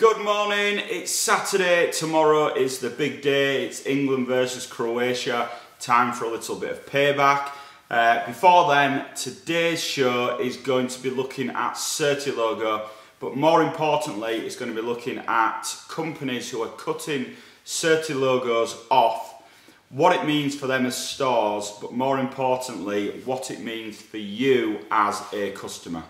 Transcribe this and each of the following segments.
Good morning, it's Saturday, tomorrow is the big day, it's England versus Croatia, time for a little bit of payback. Before then, today's show is going to be looking at Certilogo, but more importantly, it's going to be looking at companies who are cutting Certilogos off, what it means for them as stores, but more importantly, what it means for you as a customer.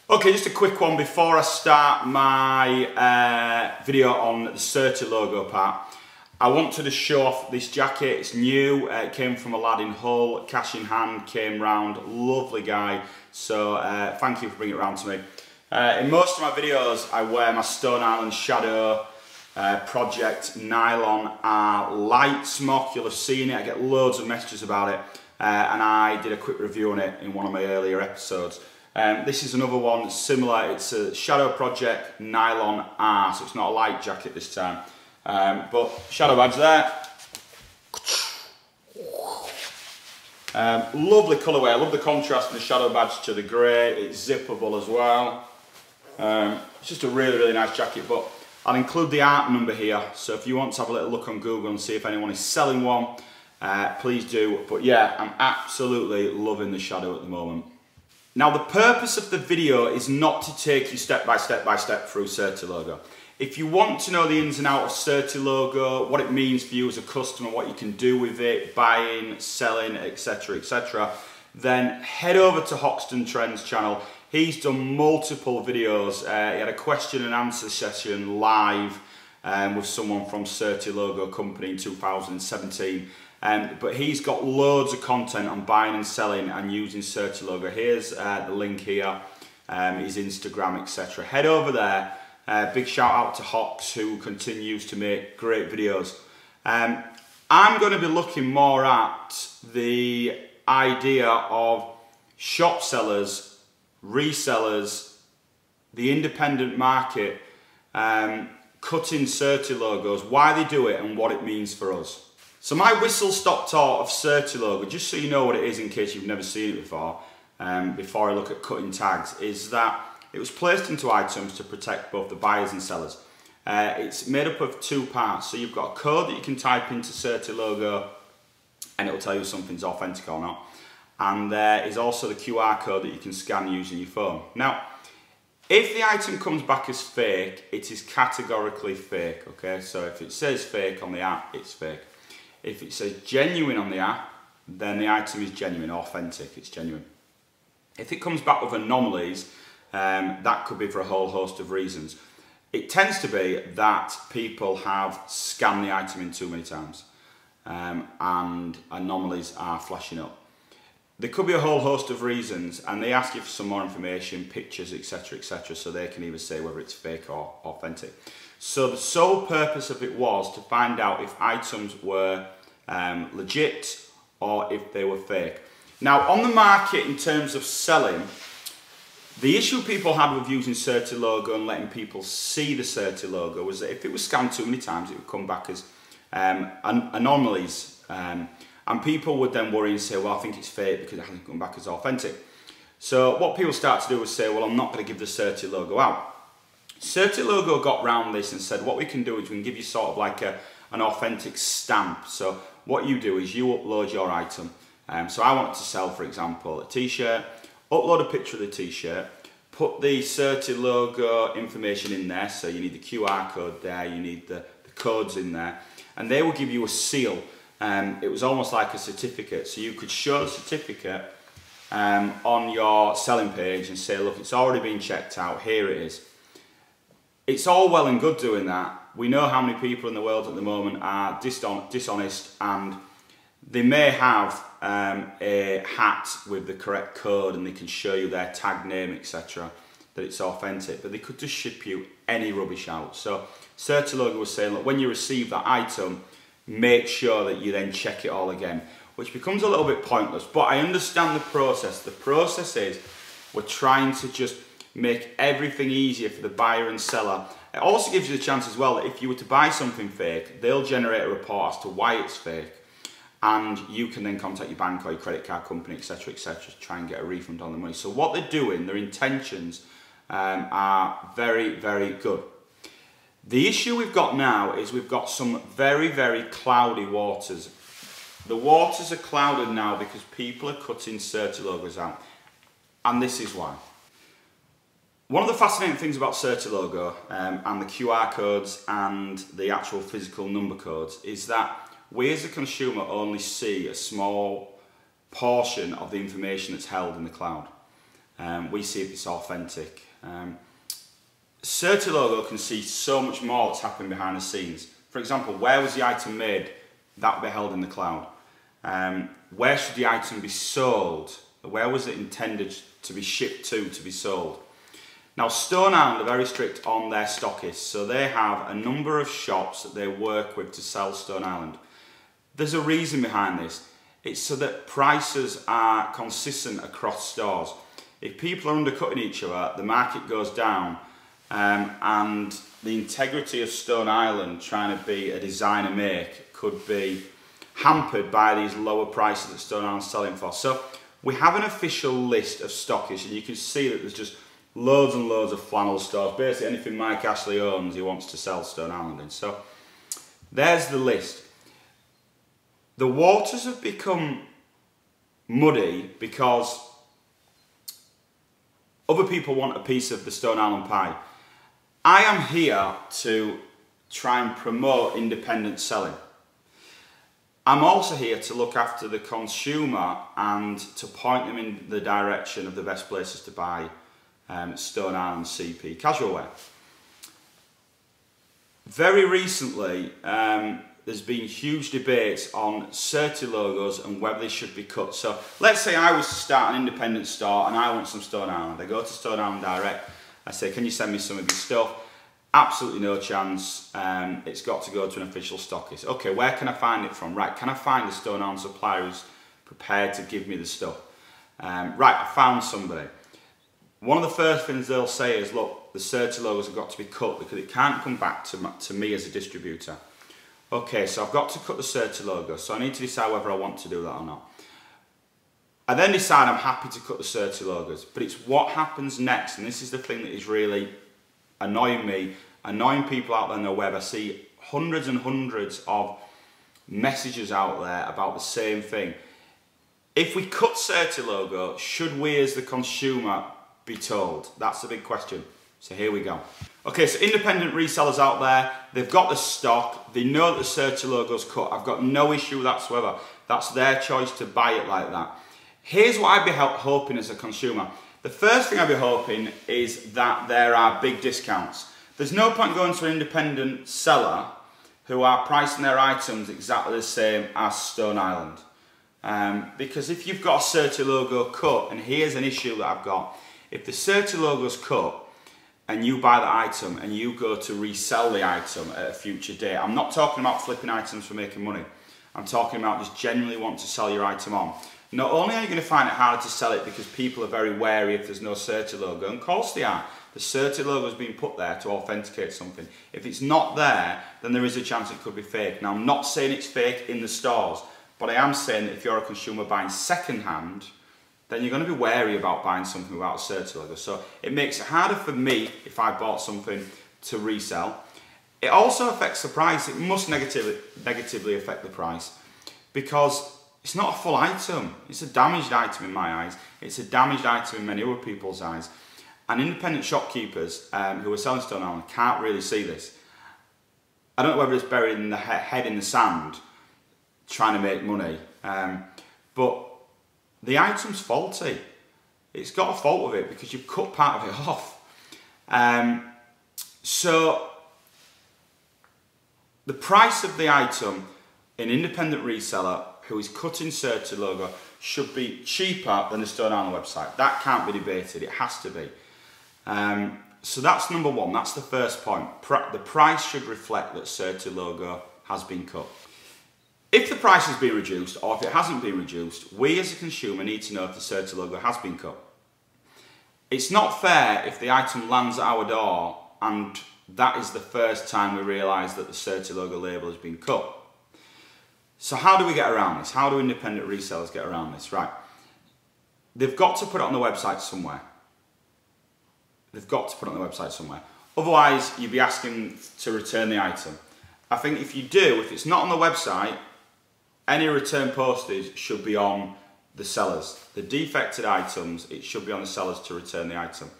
Okay, just a quick one before I start my video on the Certilogo part. I want to just show off this jacket. It's new, it came from a lad in Hull, cash in hand, came round, lovely guy, so thank you for bringing it round to me. In most of my videos I wear my Stone Island Shadow Project nylon light smock. You'll have seen it, I get loads of messages about it, and I did a quick review on it in one of my earlier episodes. This is another one similar, it's a Shadow Project Nylon R, so it's not a light jacket this time. But shadow badge there. Lovely colourway, I love the contrast of the shadow badge to the grey, it's zippable as well. It's just a really nice jacket, but I'll include the art number here, so if you want to have a little look on Google and see if anyone is selling one, please do. But yeah, I'm absolutely loving the shadow at the moment. Now the purpose of the video is not to take you step by step through Certilogo. If you want to know the ins and outs of Certilogo, what it means for you as a customer, what you can do with it, buying, selling, etc, then head over to Hoxton Trends channel. He's done multiple videos. He had a question and answer session live with someone from Certilogo company in 2017. But he's got loads of content on buying and selling and using Certilogo. Here's the link here, his Instagram, etc. Head over there. Big shout out to Hox, who continues to make great videos. I'm going to be looking more at the idea of shop sellers, resellers, the independent market, cutting Certilogos, why they do it and what it means for us. So my whistle-stop tour of Certilogo, just so you know what it is in case you've never seen it before I look at cutting tags, is that it was placed into items to protect both the buyers and sellers. It's made up of two parts, so you've got a code that you can type into Certilogo and it'll tell you if something's authentic or not. And there is also the QR code that you can scan using your phone. Now, if the item comes back as fake, it is categorically fake, okay? So if it says fake on the app, it's fake. If it says genuine on the app, then the item is genuine, authentic, it's genuine. If it comes back with anomalies, that could be for a whole host of reasons. It tends to be that people have scanned the item in too many times and anomalies are flashing up. There could be a whole host of reasons, and they ask you for some more information, pictures, etc, so they can either say whether it's fake or authentic. So the sole purpose of it was to find out if items were legit or if they were fake. Now on the market in terms of selling, the issue people had with using Certilogo and letting people see the Certilogo was that if it was scanned too many times, it would come back as anomalies. And people would then worry and say, well, I think it's fake because it hasn't come back as authentic. So what people start to do is say, well, I'm not going to give the Certilogo out. Certilogo got round this and said, what we can do is we can give you sort of like an authentic stamp. So what you do is you upload your item. So I wanted to sell, for example, a t-shirt, upload a picture of the t-shirt, put the Certilogo information in there. So you need the QR code there, you need the codes in there, and they will give you a seal. It was almost like a certificate. So you could show the certificate on your selling page and say, look, it's already been checked out, here it is. It's all well and good doing that. We know how many people in the world at the moment are dishonest, and they may have a hat with the correct code and they can show you their tag name, etc, that it's authentic, but they could just ship you any rubbish out. So Certilogo was saying, look, when you receive that item, make sure that you then check it all again, which becomes a little bit pointless, but I understand the process. The process is we're trying to just make everything easier for the buyer and seller. It also gives you the chance as well that if you were to buy something fake, they'll generate a report as to why it's fake. and you can then contact your bank or your credit card company, etc., to try and get a refund on the money. So what they're doing, their intentions are very, very good. The issue we've got now is we've got some very, very cloudy waters. The waters are clouded now because people are cutting Certilogos out, and this is why. One of the fascinating things about Certilogo and the QR codes and the actual physical number codes is that we as a consumer only see a small portion of the information that's held in the cloud. We see if it's authentic. Certilogo can see so much more that's happening behind the scenes. For example, where was the item made? That will be held in the cloud. Where should the item be sold? Where was it intended to be shipped to be sold? Now, Stone Island are very strict on their stockists, so they have a number of shops that they work with to sell Stone Island. There's a reason behind this. It's so that prices are consistent across stores. If people are undercutting each other, the market goes down, and the integrity of Stone Island trying to be a designer make could be hampered by these lower prices that Stone Island's selling for. So we have an official list of stockists, and you can see that there's just loads and loads of flannel stores. Basically anything Mike Ashley owns, he wants to sell Stone Island in. So there's the list. The waters have become muddy because other people want a piece of the Stone Island pie. I am here to try and promote independent selling. I'm also here to look after the consumer and to point them in the direction of the best places to buy Stone Island CP casual wear. Very recently, there's been huge debates on Certilogos and whether they should be cut. So let's say I was to start an independent store and I want some Stone Island. I go to Stone Island Direct, I say, can you send me some of your stuff? Absolutely no chance. It's got to go to an official stockist. Okay, where can I find it from? Right, can I find a Stone Island supplier who's prepared to give me the stuff? Right, I found somebody. One of the first things they'll say is, look, the Certilogos have got to be cut because it can't come back to me as a distributor. Okay, so I've got to cut the Certilogo, so I need to decide whether I want to do that or not. I then decide I'm happy to cut the Certilogos, but it's what happens next, and this is the thing that is really annoying me, annoying people out there on the web. I see hundreds and hundreds of messages out there about the same thing. If we cut Certilogo, should we as the consumer be told? That's the big question. So here we go. Okay, so independent resellers out there, they've got the stock, they know that the Certilogo's cut. I've got no issue with that whatsoever. That's their choice to buy it like that. Here's what I'd be hoping as a consumer. The first thing I'd be hoping is that there are big discounts. There's no point going to an independent seller who are pricing their items exactly the same as Stone Island. Because if you've got a Certilogo cut, and here's an issue that I've got, if the Certilogo's cut and you buy the item and you go to resell the item at a future date, I'm not talking about flipping items for making money. I'm talking about just genuinely want to sell your item on. Not only are you going to find it harder to sell it because people are very wary if there's no Certilogo, and of course they are. The Certilogo has been put there to authenticate something. If it's not there, then there is a chance it could be fake. Now I'm not saying it's fake in the stores, but I am saying that if you're a consumer buying second hand, then you're going to be wary about buying something without a Certilogo. So it makes it harder for me if I bought something to resell. It also affects the price. It must negatively affect the price because it's not a full item. It's a damaged item in my eyes. It's a damaged item in many other people's eyes. And independent shopkeepers who are selling Stone Island can't really see this. I don't know whether it's buried in the head in the sand, trying to make money, but the item's faulty. It's got a fault with it because you've cut part of it off. So the price of the item, an independent reseller who is cutting Certilogo, should be cheaper than the Stone Island website. That can't be debated, it has to be. So that's number one, that's the first point. The price should reflect that Certilogo has been cut. If the price has been reduced, or if it hasn't been reduced, we as a consumer need to know if the Certilogo has been cut. It's not fair if the item lands at our door and that is the first time we realise that the Certilogo label has been cut. So how do we get around this? How do independent resellers get around this? Right, they've got to put it on the website somewhere. They've got to put it on the website somewhere. Otherwise, you'd be asking to return the item. I think if you do, if it's not on the website, any return postage should be on the sellers. The defected items, it should be on the sellers to return the item.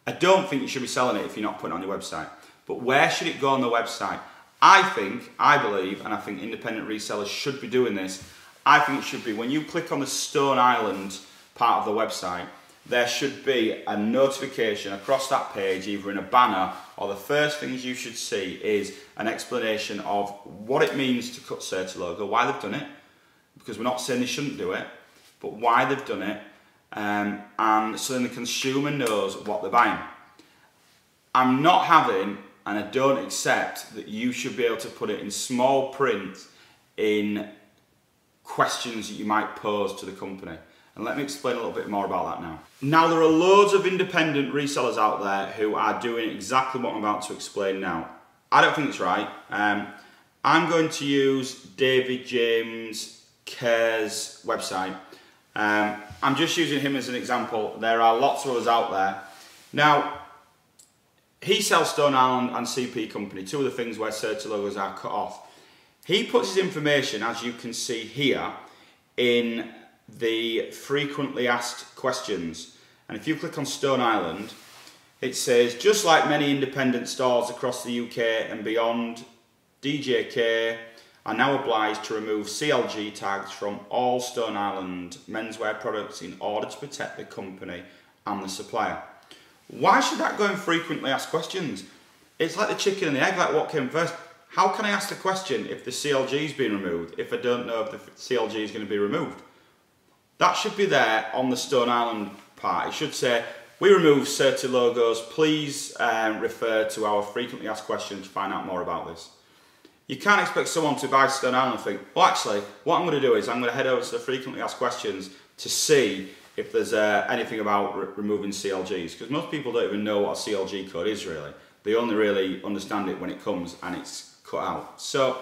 I don't think you should be selling it if you're not putting it on your website. But where should it go on the website? I believe, and I think independent resellers should be doing this, I think it should be when you click on the Stone Island part of the website, there should be a notification across that page, either in a banner, or the first things you should see is an explanation of what it means to cut Certilogo, why they've done it, because we're not saying they shouldn't do it, but why they've done it, and so then the consumer knows what they're buying. I'm not having, and I don't accept, that you should be able to put it in small print in questions that you might pose to the company. And let me explain a little bit more about that now. Now, there are loads of independent resellers out there who are doing exactly what I'm about to explain now. I don't think it's right. I'm going to use David James Kerr's website. I'm just using him as an example. There are lots of others out there. Now, he sells Stone Island and CP Company, two of the things where Certilogos are cut off. He puts his information, as you can see here, in the frequently asked questions. And if you click on Stone Island, it says, just like many independent stores across the UK and beyond, DJK are now obliged to remove CLG tags from all Stone Island menswear products in order to protect the company and the supplier. Why should that go in frequently asked questions? It's like the chicken and the egg, like what came first. How can I ask the question if the CLG is being removed if I don't know if the CLG is going to be removed? That should be there on the Stone Island part. It should say, we remove Certilogos, please refer to our frequently asked questions to find out more about this. You can't expect someone to buy Stone Island and think, well actually, what I'm going to do is I'm going to head over to the frequently asked questions to see if there's anything about removing CLGs, because most people don't even know what a CLG code is really. They only really understand it when it comes and it's cut out. So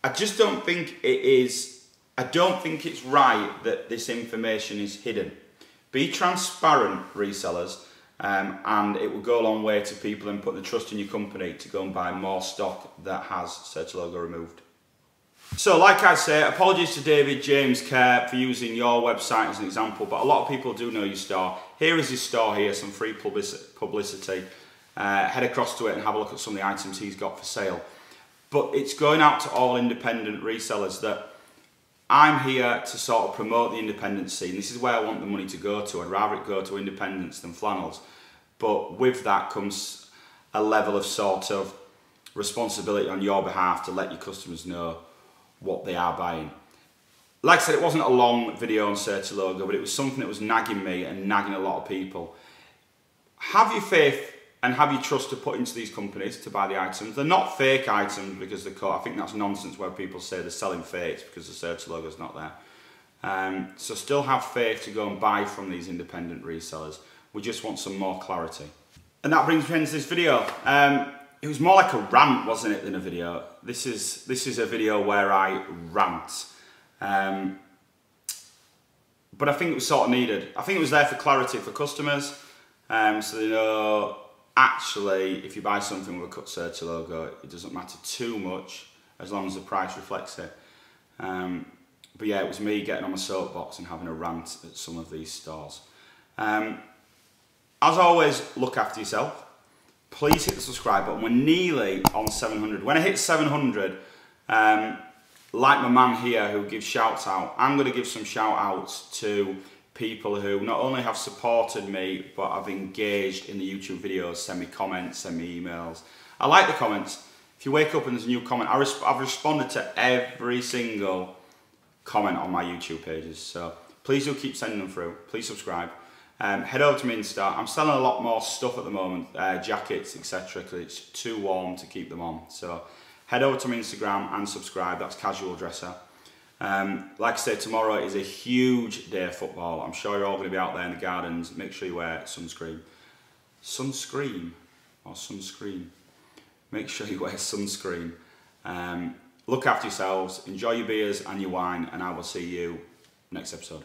I just don't think it is, I don't think it's right that this information is hidden. Be transparent, resellers, and it will go a long way to people and put the trust in your company to go and buy more stock that has Certilogo removed. So like I say, apologies to David James Kerr for using your website as an example, but a lot of people do know your store. Here is his store here, some free publicity. Head across to it and have a look at some of the items he's got for sale. But it's going out to all independent resellers that I'm here to sort of promote the independent scene. This is where I want the money to go to. I'd rather it go to independents than flannels. But with that comes a level of sort of responsibility on your behalf to let your customers know what they are buying. Like I said, it wasn't a long video on Certilogo, but it was something that was nagging me and nagging a lot of people. Have your faith and have your trust to put into these companies to buy the items. They're not fake items because they're cut. I think that's nonsense where people say they're selling fakes because the Certilogo's not there. So still have faith to go and buy from these independent resellers. We just want some more clarity. And that brings me into this video. It was more like a rant, wasn't it, than a video? This is a video where I rant. But I think it was sort of needed. I think it was there for clarity for customers. So they know, actually, if you buy something with a cut Certilogo, it doesn't matter too much as long as the price reflects it. But yeah, it was me getting on my soapbox and having a rant at some of these stores. As always, look after yourself. Please hit the subscribe button. We're nearly on 700. When I hit 700, like my man here who gives shouts out, I'm going to give some shout outs to people who not only have supported me, but have engaged in the YouTube videos, send me comments, send me emails. I like the comments. If you wake up and there's a new comment, I've responded to every single comment on my YouTube pages. So please do keep sending them through. Please subscribe. Head over to my Insta. I'm selling a lot more stuff at the moment, jackets, etc., because it's too warm to keep them on. So head over to my Instagram and subscribe. That's Casual Dresser. Like I said, tomorrow is a huge day of football. I'm sure you're all going to be out there in the gardens. Make sure you wear sunscreen. Sunscreen or sunscreen? Make sure you wear sunscreen. look after yourselves, enjoy your beers and your wine, and I will see you next episode.